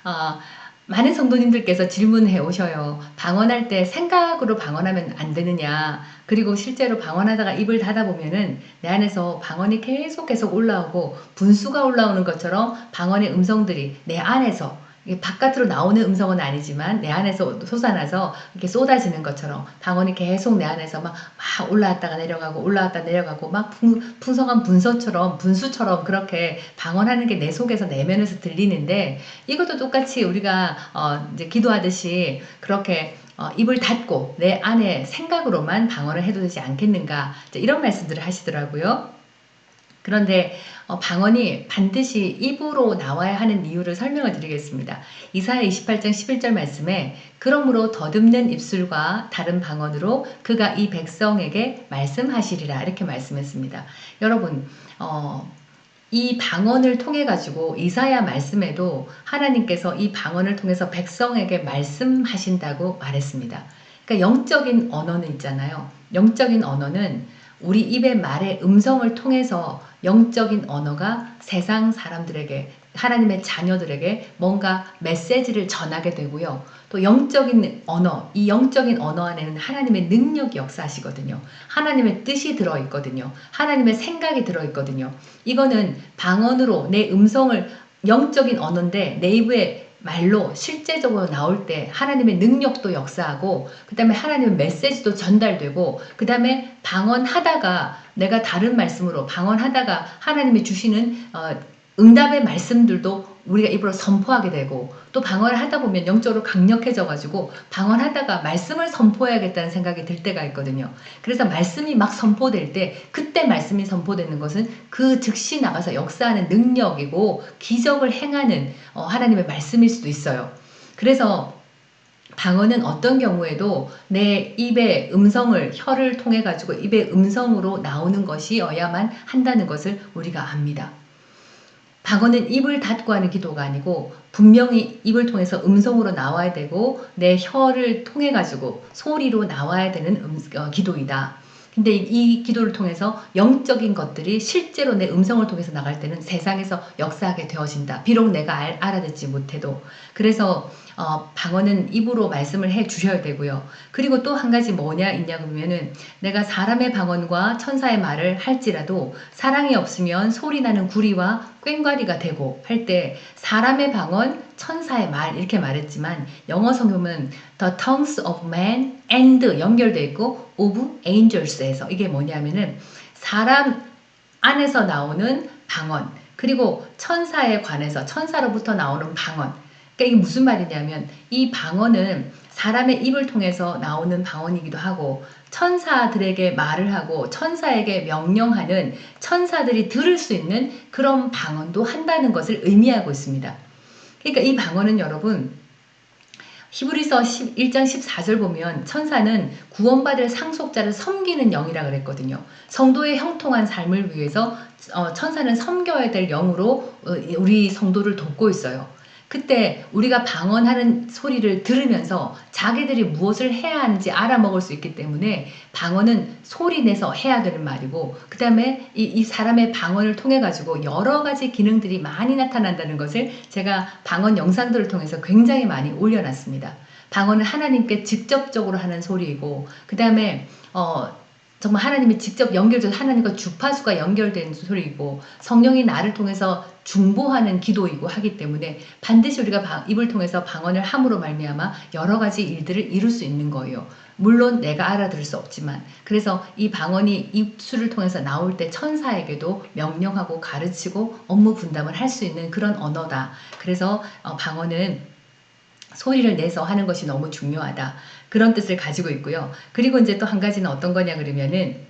아, 많은 성도님들께서 질문해 오셔요. 방언할 때 생각으로 방언하면 안 되느냐. 그리고 실제로 방언하다가 입을 닫아 보면은 내 안에서 방언이 계속 올라오고 분수가 올라오는 것처럼 방언의 음성들이 내 안에서 이게 바깥으로 나오는 음성은 아니지만 내 안에서 솟아나서 이렇게 쏟아지는 것처럼 방언이 계속 내 안에서 막 올라왔다가 내려가고 올라왔다 내려가고 막 풍성한 분수처럼 그렇게 방언하는 게 내 속에서 내면에서 들리는데 이것도 똑같이 우리가 이제 기도하듯이 그렇게 입을 닫고 내 안에 생각으로만 방언을 해도 되지 않겠는가 이런 말씀들을 하시더라고요. 그런데 방언이 반드시 입으로 나와야 하는 이유를 설명을 드리겠습니다. 이사야 28장 11절 말씀에 그러므로 더듬는 입술과 다른 방언으로 그가 이 백성에게 말씀하시리라 이렇게 말씀했습니다. 여러분 이 방언을 통해 가지고 이사야 말씀에도 하나님께서 이 방언을 통해서 백성에게 말씀하신다고 말했습니다. 그러니까 영적인 언어는 있잖아요. 영적인 언어는 우리 입의 말의 음성을 통해서 영적인 언어가 세상 사람들에게 하나님의 자녀들에게 뭔가 메시지를 전하게 되고요. 또 영적인 언어, 이 영적인 언어 안에는 하나님의 능력이 역사하시거든요. 하나님의 뜻이 들어있거든요. 하나님의 생각이 들어있거든요. 이거는 방언으로 내 음성을 영적인 언어인데 내 입에 말로 실제적으로 나올 때 하나님의 능력도 역사하고 그 다음에 하나님의 메시지도 전달되고 그 다음에 방언하다가 내가 다른 말씀으로 방언하다가 하나님이 주시는 응답의 말씀들도 우리가 입으로 선포하게 되고 또 방언을 하다 보면 영적으로 강력해져 가지고 방언하다가 말씀을 선포해야겠다는 생각이 들 때가 있거든요. 그래서 말씀이 막 선포될 때 그때 말씀이 선포되는 것은 그 즉시 나가서 역사하는 능력이고 기적을 행하는 하나님의 말씀일 수도 있어요. 그래서 방언은 어떤 경우에도 내 입의 음성을 혀를 통해 가지고 입의 음성으로 나오는 것이어야만 한다는 것을 우리가 압니다. 방언은 입을 닫고 하는 기도가 아니고 분명히 입을 통해서 음성으로 나와야 되고 내 혀를 통해 가지고 소리로 나와야 되는 기도이다. 근데 이 기도를 통해서 영적인 것들이 실제로 내 음성을 통해서 나갈 때는 세상에서 역사하게 되어진다. 비록 내가 알아듣지 못해도. 그래서 방언은 입으로 말씀을 해 주셔야 되고요. 그리고 또 한 가지 뭐냐 있냐 그러면은 내가 사람의 방언과 천사의 말을 할지라도 사랑이 없으면 소리나는 구리와 꽹과리가 되고 할 때 사람의 방언, 천사의 말 이렇게 말했지만 영어 성경은 the tongues of man and 연결되어 있고 of angels에서 이게 뭐냐면은 사람 안에서 나오는 방언 그리고 천사에 관해서 천사로부터 나오는 방언 그러니까 이게 무슨 말이냐면 이 방언은 사람의 입을 통해서 나오는 방언이기도 하고 천사들에게 말을 하고 천사에게 명령하는 천사들이 들을 수 있는 그런 방언도 한다는 것을 의미하고 있습니다. 그러니까 이 방언은 여러분 히브리서 1장 14절 보면 천사는 구원받을 상속자를 섬기는 영이라 그랬거든요. 성도의 형통한 삶을 위해서 천사는 섬겨야 될 영으로 우리 성도를 돕고 있어요. 그때 우리가 방언하는 소리를 들으면서 자기들이 무엇을 해야 하는지 알아먹을 수 있기 때문에 방언은 소리 내서 해야 되는 말이고 그 다음에 이 사람의 방언을 통해 가지고 여러 가지 기능들이 많이 나타난다는 것을 제가 방언 영상들을 통해서 굉장히 많이 올려놨습니다. 방언은 하나님께 직접적으로 하는 소리이고 그 다음에 정말 하나님이 직접 연결돼서 하나님과 주파수가 연결된 소리이고 성령이 나를 통해서 중보하는 기도이고 하기 때문에 반드시 우리가 입을 통해서 방언을 함으로 말미암아 여러 가지 일들을 이룰 수 있는 거예요. 물론 내가 알아들을 수 없지만 그래서 이 방언이 입술을 통해서 나올 때 천사에게도 명령하고 가르치고 업무 분담을 할 수 있는 그런 언어다. 그래서 방언은 소리를 내서 하는 것이 너무 중요하다. 그런 뜻을 가지고 있고요. 그리고 이제 또 한 가지는 어떤 거냐 그러면은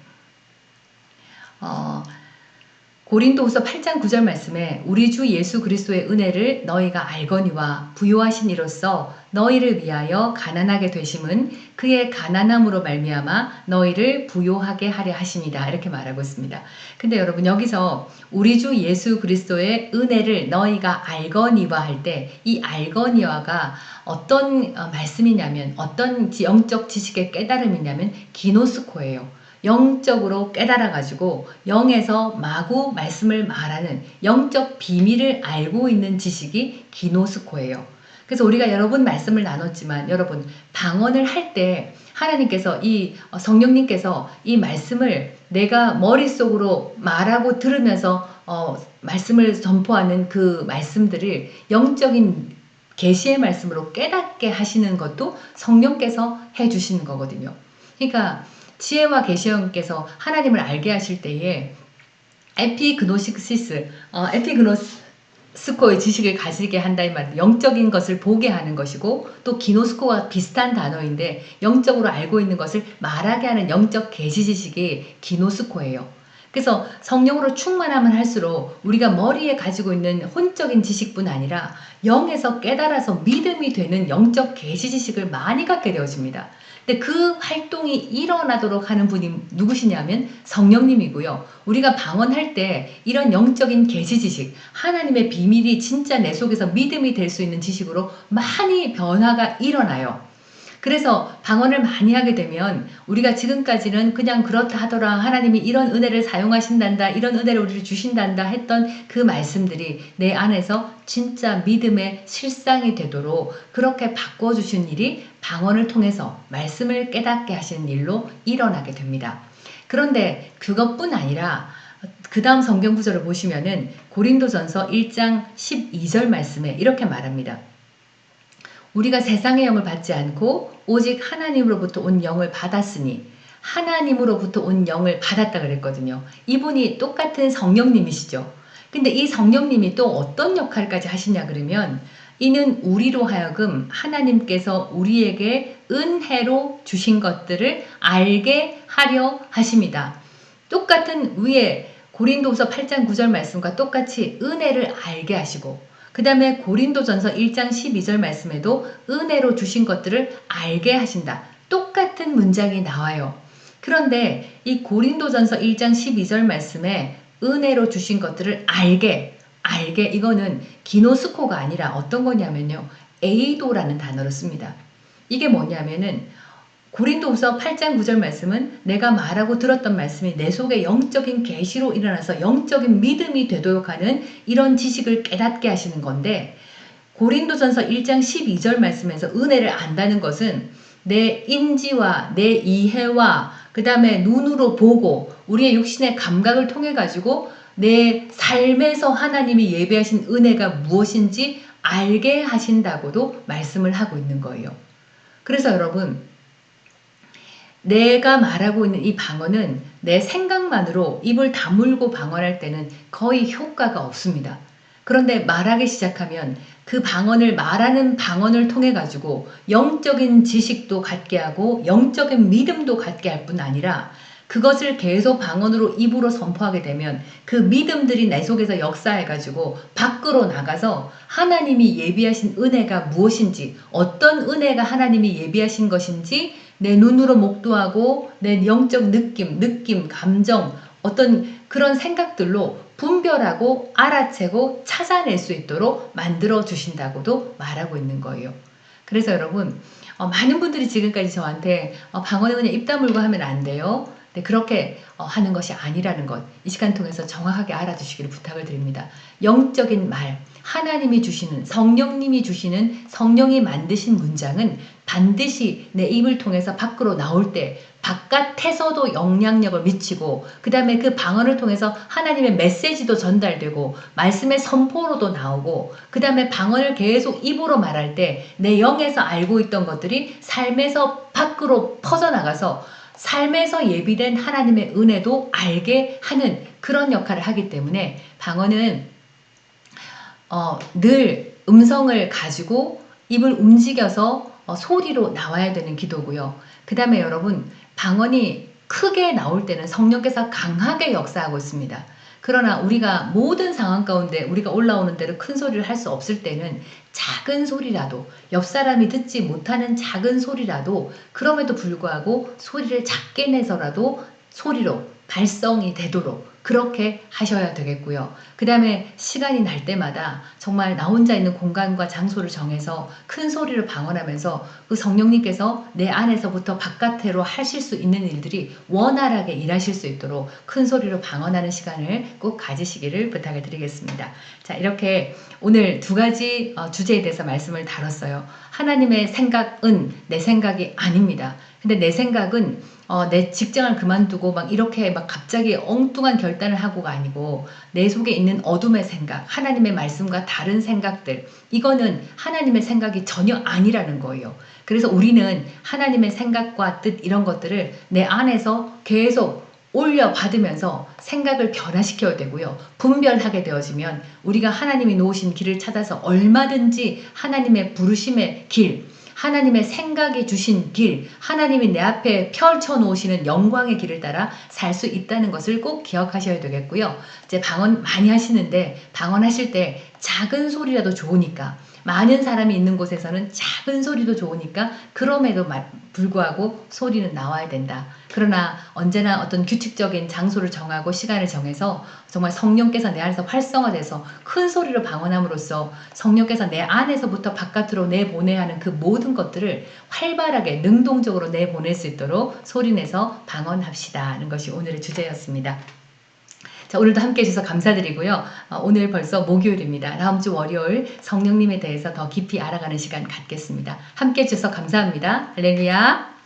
고린도후서 8장 9절 말씀에 우리 주 예수 그리스도의 은혜를 너희가 알거니와 부요하신 이로써 너희를 위하여 가난하게 되심은 그의 가난함으로 말미암아 너희를 부요하게 하려 하심이다. 이렇게 말하고 있습니다. 근데 여러분 여기서 우리 주 예수 그리스도의 은혜를 너희가 알거니와 할 때 이 알거니와가 어떤 말씀이냐면 어떤 영적 지식의 깨달음이냐면 기노스코예요. 영적으로 깨달아가지고 영에서 마구 말씀을 말하는 영적 비밀을 알고 있는 지식이 기노스코예요. 그래서 우리가 여러 번 말씀을 나눴지만 여러분 방언을 할 때 하나님께서 이 성령님께서 이 말씀을 내가 머릿속으로 말하고 들으면서 말씀을 전포하는 그 말씀들을 영적인 계시의 말씀으로 깨닫게 하시는 것도 성령께서 해주시는 거거든요. 그러니까 지혜와 계시형께서 하나님을 알게 하실 때에 에피그노스코의 지식을 가지게 한다 이 말은 영적인 것을 보게 하는 것이고, 또 기노스코와 비슷한 단어인데 영적으로 알고 있는 것을 말하게 하는 영적 계시 지식이 기노스코예요. 그래서 성령으로 충만하면 할수록 우리가 머리에 가지고 있는 혼적인 지식뿐 아니라 영에서 깨달아서 믿음이 되는 영적 계시 지식을 많이 갖게 되어집니다. 근데 그 활동이 일어나도록 하는 분이 누구시냐면 성령님이고요. 우리가 방언할 때 이런 영적인 계시 지식, 하나님의 비밀이 진짜 내 속에서 믿음이 될 수 있는 지식으로 많이 변화가 일어나요. 그래서 방언을 많이 하게 되면 우리가 지금까지는 그냥 그렇다 하더라, 하나님이 이런 은혜를 사용하신단다, 이런 은혜를 우리를 주신단다 했던 그 말씀들이 내 안에서 진짜 믿음의 실상이 되도록 그렇게 바꿔주신 일이 방언을 통해서 말씀을 깨닫게 하시는 일로 일어나게 됩니다. 그런데 그것뿐 아니라 그 다음 성경 구절을 보시면은 고린도전서 1장 12절 말씀에 이렇게 말합니다. 우리가 세상의 영을 받지 않고 오직 하나님으로부터 온 영을 받았으니, 하나님으로부터 온 영을 받았다 그랬거든요. 이분이 똑같은 성령님이시죠. 근데 이 성령님이 또 어떤 역할까지 하시냐 그러면, 이는 우리로 하여금 하나님께서 우리에게 은혜로 주신 것들을 알게 하려 하십니다. 똑같은 위에 고린도서 8장 9절 말씀과 똑같이 은혜를 알게 하시고, 그 다음에 고린도전서 1장 12절 말씀에도 은혜로 주신 것들을 알게 하신다. 똑같은 문장이 나와요. 그런데 이 고린도전서 1장 12절 말씀에 은혜로 주신 것들을 알게 이거는 기노스코가 아니라 어떤 거냐면요, 에이도라는 단어를 씁니다. 이게 뭐냐면은 고린도후서 8장 9절 말씀은 내가 말하고 들었던 말씀이 내 속에 영적인 계시로 일어나서 영적인 믿음이 되도록 하는 이런 지식을 깨닫게 하시는 건데, 고린도전서 1장 12절 말씀에서 은혜를 안다는 것은 내 인지와 내 이해와 그 다음에 눈으로 보고 우리의 육신의 감각을 통해 가지고 내 삶에서 하나님이 예배하신 은혜가 무엇인지 알게 하신다고도 말씀을 하고 있는 거예요. 그래서 여러분, 내가 말하고 있는 이 방언은 내 생각만으로 입을 다물고 방언할 때는 거의 효과가 없습니다. 그런데 말하기 시작하면 그 방언을 말하는 방언을 통해 가지고 영적인 지식도 갖게 하고 영적인 믿음도 갖게 할 뿐 아니라, 그것을 계속 방언으로 입으로 선포하게 되면 그 믿음들이 내 속에서 역사해 가지고 밖으로 나가서 하나님이 예비하신 은혜가 무엇인지, 어떤 은혜가 하나님이 예비하신 것인지 내 눈으로 목도하고 내 영적 느낌, 감정, 어떤 그런 생각들로 분별하고 알아채고 찾아낼 수 있도록 만들어 주신다고도 말하고 있는 거예요. 그래서 여러분, 많은 분들이 지금까지 저한테 방언에 그냥 입 다물고 하면 안 돼요. 네, 그렇게 하는 것이 아니라는 것, 이 시간 통해서 정확하게 알아주시기를 부탁을 드립니다. 영적인 말, 하나님이 주시는, 성령님이 주시는, 성령이 만드신 문장은 반드시 내 입을 통해서 밖으로 나올 때 바깥에서도 영향력을 미치고, 그 다음에 그 방언을 통해서 하나님의 메시지도 전달되고 말씀의 선포로도 나오고, 그 다음에 방언을 계속 입으로 말할 때 내 영에서 알고 있던 것들이 삶에서 밖으로 퍼져나가서 삶에서 예비된 하나님의 은혜도 알게 하는 그런 역할을 하기 때문에, 방언은 늘 음성을 가지고 입을 움직여서 소리로 나와야 되는 기도고요. 그 다음에 여러분, 방언이 크게 나올 때는 성령께서 강하게 역사하고 있습니다. 그러나 우리가 모든 상황 가운데 우리가 올라오는 대로 큰 소리를 할 수 없을 때는 작은 소리라도, 옆 사람이 듣지 못하는 작은 소리라도, 그럼에도 불구하고 소리를 작게 내서라도 소리로 발성이 되도록 그렇게 하셔야 되겠고요. 그 다음에 시간이 날 때마다 정말 나 혼자 있는 공간과 장소를 정해서 큰 소리를 방언하면서 그 성령님께서 내 안에서부터 바깥으로 하실 수 있는 일들이 원활하게 일하실 수 있도록 큰 소리로 방언하는 시간을 꼭 가지시기를 부탁을 드리겠습니다. 자, 이렇게 오늘 두 가지 주제에 대해서 말씀을 다뤘어요. 하나님의 생각은 내 생각이 아닙니다. 근데 내 생각은 내 직장을 그만두고 막 이렇게 막 갑자기 엉뚱한 결단을 하고가 아니고 내 속에 있는 어둠의 생각, 하나님의 말씀과 다른 생각들, 이거는 하나님의 생각이 전혀 아니라는 거예요. 그래서 우리는 하나님의 생각과 뜻 이런 것들을 내 안에서 계속 올려받으면서 생각을 변화시켜야 되고요. 분별하게 되어지면 우리가 하나님이 놓으신 길을 찾아서 얼마든지 하나님의 부르심의 길, 하나님의 생각이 주신 길, 하나님이 내 앞에 펼쳐 놓으시는 영광의 길을 따라 살 수 있다는 것을 꼭 기억하셔야 되겠고요. 이제 방언 많이 하시는데 방언하실 때 작은 소리라도 좋으니까, 많은 사람이 있는 곳에서는 작은 소리도 좋으니까 그럼에도 불구하고 소리는 나와야 된다. 그러나 언제나 어떤 규칙적인 장소를 정하고 시간을 정해서 정말 성령께서 내 안에서 활성화돼서 큰 소리로 방언함으로써 성령께서 내 안에서부터 바깥으로 내보내야 하는 그 모든 것들을 활발하게 능동적으로 내보낼 수 있도록 소리내서 방언합시다는 것이 오늘의 주제였습니다. 자, 오늘도 함께 해주셔서 감사드리고요. 오늘 벌써 목요일입니다. 다음 주 월요일 성령님에 대해서 더 깊이 알아가는 시간 갖겠습니다. 함께 해주셔서 감사합니다. 할렐루야.